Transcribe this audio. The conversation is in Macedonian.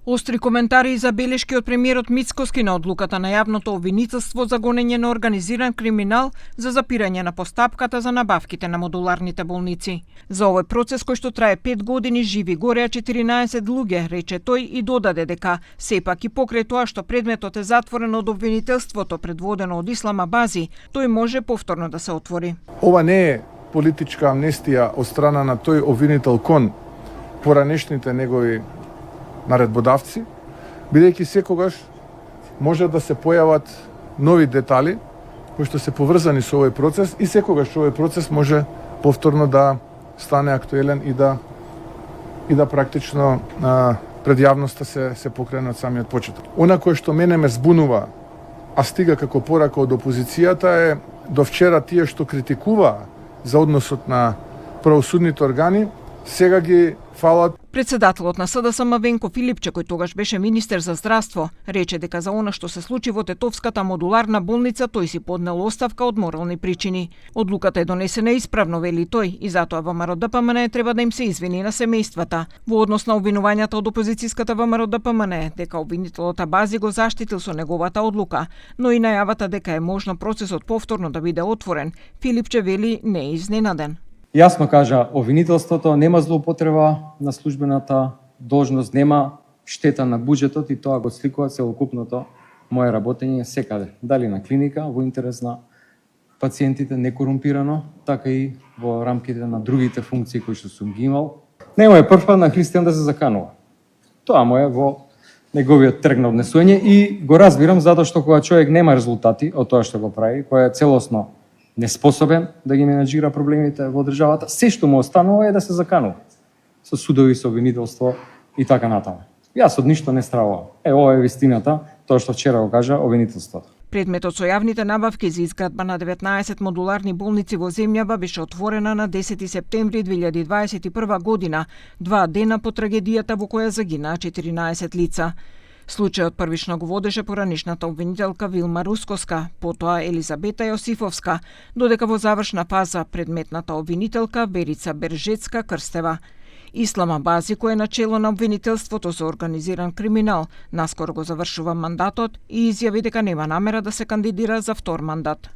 Остри коментари и забелешки од премиерот Мицкоски на одлуката на јавното обвинителство за гонење на организиран криминал за запирање на постапката за набавките на модуларните болници. За овој процес кој што трае 5 години живи гореа 14 луѓе, рече тој и додаде дека сепак и покрај тоа што предметот е затворен од обвинителството предводено од Ислама Бази, тој може повторно да се отвори. Ова не е политичка амнестија од страна на тој обвинител кон поранешните негови наредбодавци, бидејќи секогаш може да се појават нови детали кои што се поврзани со овој процес и секогаш овој процес може повторно да стане актуелен и да практично пред јавноста се покрене од самиот почеток. Она кој што мене ме збунува, а стига како порака од опозицијата е до вчера тие што критикуваа за односот на правосудните органи, сега ги фалат. Председателот на СДСМ Венко Филипче, кој тогаш беше министер за здравство, рече дека за она што се случи во Тетовската модуларна болница тој си поднел оставка од морални причини. Одлуката е донесена исправно, вели тој, и затоа ВМРО-ДПМН треба да им се извини на семејствата. Во однос на обвинувањата од опозицијската ВМРО-ДПМН дека обвинителот Бази го заштитил со неговата одлука, но и најавата дека е можно процесот повторно да биде отворен, Филипче вели не е изненаден. Јасно кажа, обвинителството нема злоупотреба на службената должност, нема штета на буџетот и тоа го сликува целокупното мое работење секаде. Дали на клиника, во интерес на пациентите, некорумпирано, така и во рамките на другите функции кои што сум ги имал. Нема е прв пат на христијан да се заканува. Тоа му е во неговиот трг на однесување и го разбирам затоа што кога човек нема резултати од тоа што го прави, кој е целосно неспособен да ги менаџира проблемите во државата, се што му останува е да се заканува со судови, со обвинителство и така натаму. Јас од ништо не стравувам. Ова е вистината, тоа што вчера го кажа обвинителството. Предметот со јавните набавки за изградба на 19 модуларни болници во земјава беше отворена на 10 септември 2021 година, 2 дена по трагедијата во која загинаа 14 лица. Случајот првично го водеше поранешната обвинителка Вилма Рускоска, потоа Елизабета Јосифовска, додека во завршна фаза предметната обвинителка Верица Бержецка Крстева. Ислама Бази, кој е начело на обвинителството за организиран криминал, наскоро го завршува мандатот и изјави дека нема намера да се кандидира за втор мандат.